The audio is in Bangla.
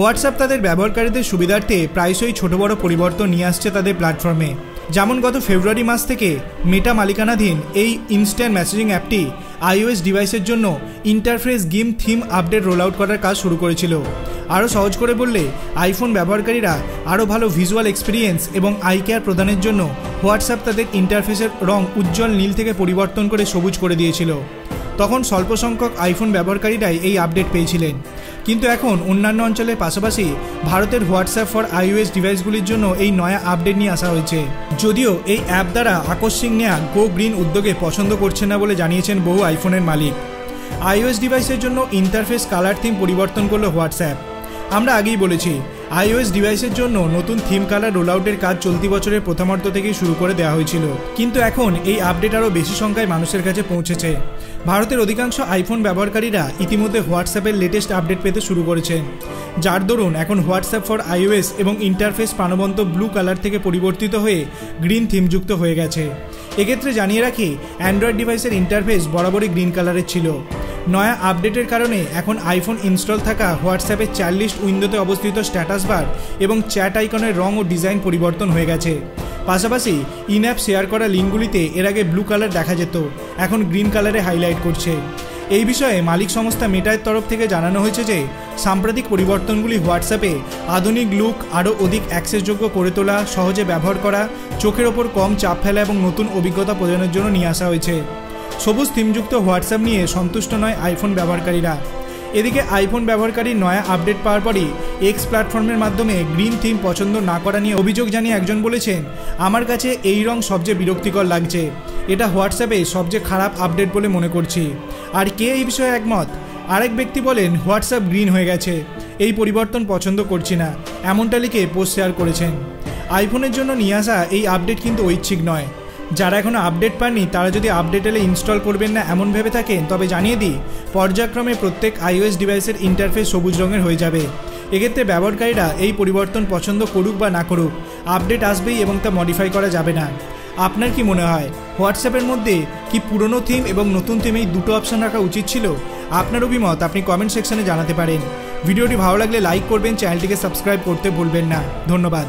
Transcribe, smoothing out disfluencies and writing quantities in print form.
হোয়াটসঅ্যাপ তাদের ব্যবহারকারীদের সুবিধার্থে প্রায়শই ছোট বড় পরিবর্তন নিয়ে আসছে তাদের প্ল্যাটফর্মে। যেমন গত ফেব্রুয়ারি মাস থেকে মেটা মালিকানাধীন এই ইনস্ট্যান্ট মেসেজিং অ্যাপটি iOS ডিভাইসের জন্য interface game theme update roll out করার কাজ শুরু করেছিল। আরও সহজ করে বললে আইফোন ব্যবহারকারীরা আরও ভালো ভিজুয়াল এক্সপিরিয়েন্স এবং আই কেয়ার প্রদানের জন্য হোয়াটসঅ্যাপ তাদের ইন্টারফেসের রং উজ্জ্বল নীল থেকে পরিবর্তন করে সবুজ করে দিয়েছিল। তখন স্বল্প সংখ্যক আইফোন ব্যবহারকারীরাই এই আপডেট পেয়েছিলেন, কিন্তু এখন অন্যান্য অঞ্চলের পাশাপাশি ভারতের হোয়াটসঅ্যাপ ফর iOS ডিভাইসগুলির জন্য এই নয়া আপডেট নিয়ে আসা হয়েছে। যদিও এই অ্যাপ দ্বারা আকস্মিক নেয়া গো গ্রিন উদ্যোগে পছন্দ করছেন না বলে জানিয়েছেন বহু আইফোনের মালিক। iOS ডিভাইসের জন্য ইন্টারফেস কালার থিম পরিবর্তন করল হোয়াটসঅ্যাপ। আমরা আগেই বলেছি iOS ডিভাইসের জন্য নতুন থিম কালার রোল আউটের কাজ চলতি বছরের প্রথমার্ধ থেকেই শুরু করে দেওয়া হয়েছিল, কিন্তু এখন এই আপডেট আরও বেশি সংখ্যায় মানুষের কাছে পৌঁছেছে। ভারতের অধিকাংশ আইফোন ব্যবহারকারীরা ইতিমধ্যে হোয়াটসঅ্যাপের লেটেস্ট আপডেট পেতে শুরু করেছেন, যার দরুন এখন হোয়াটসঅ্যাপ ফর iOS এবং ইন্টারফেস প্রাণবন্ত ব্লু কালার থেকে পরিবর্তিত হয়ে গ্রিন থিমযুক্ত হয়ে গেছে। এক্ষেত্রে জানিয়ে রাখি, অ্যান্ড্রয়েড ডিভাইসের ইন্টারফেস বরাবরই গ্রিন কালারের ছিল। নয়া আপডেটের কারণে এখন আইফোন ইনস্টল থাকা হোয়াটসঅ্যাপের চ্যাট লিস্ট উইন্ডোতে অবস্থিত স্ট্যাটাস বার এবং চ্যাট আইকনের রং ও ডিজাইন পরিবর্তন হয়ে গেছে। পাশাপাশি ইন অ্যাপ শেয়ার করা লিঙ্কগুলিতে এর আগে ব্লু কালার দেখা যেত, এখন গ্রিন কালারে হাইলাইট করছে। এই বিষয়ে মালিক সংস্থা মেটার তরফ থেকে জানানো হয়েছে যে সাম্প্রতিক পরিবর্তনগুলি হোয়াটসঅ্যাপে আধুনিক লুক আরও অধিক অ্যাক্সেসযোগ্য করে তোলা, সহজে ব্যবহার করা, চোখের ওপর কম চাপ ফেলা এবং নতুন অভিজ্ঞতা প্রদানের জন্য নিয়ে আসা হয়েছে। সবুজ থিমযুক্ত হোয়াটসঅ্যাপ নিয়ে সন্তুষ্ট নয় আইফোন ব্যবহারকারীরা। এদিকে আইফোন ব্যবহারকারীর নয়া আপডেট পাওয়ার পরই এক্স প্ল্যাটফর্মের মাধ্যমে গ্রিন থিম পছন্দ না করা নিয়ে অভিযোগ জানিয়ে একজন বলেছেন, আমার কাছে এই রং সবচেয়ে বিরক্তিকর লাগছে, এটা হোয়াটসঅ্যাপে সবচেয়ে খারাপ আপডেট বলে মনে করছি। আর কে এই বিষয়ে একমত? আরেক ব্যক্তি বলেন, হোয়াটসঅ্যাপ গ্রিন হয়ে গেছে, এই পরিবর্তন পছন্দ করছি না, এমনটা লিখে পোস্ট শেয়ার করেছেন। আইফোনের জন্য নিয়ে আসা এই আপডেট কিন্তু ঐচ্ছিক নয়। যারা এখনও আপডেট পাননি তারা যদি আপডেট এলে ইনস্টল করবেন না এমন ভেবে থাকেন, তবে জানিয়ে দিই, পর্যায়ক্রমে প্রত্যেক iOS ডিভাইসের ইন্টারফেস সবুজ রঙের হয়ে যাবে। এক্ষেত্রে ব্যবহারকারীরা এই পরিবর্তন পছন্দ করুক বা না করুক, আপডেট আসবেই এবং তা মডিফাই করা যাবে না। আপনার কি মনে হয়, হোয়াটসঅ্যাপের মধ্যে কি পুরনো থিম এবং নতুন থিম এই দুটো অপশন রাখা উচিত ছিল? আপনার অভিমত আপনি কমেন্ট সেকশনে জানাতে পারেন। ভিডিওটি ভালো লাগলে লাইক করবেন, চ্যানেলটিকে সাবস্ক্রাইব করতে ভুলবেন না। ধন্যবাদ।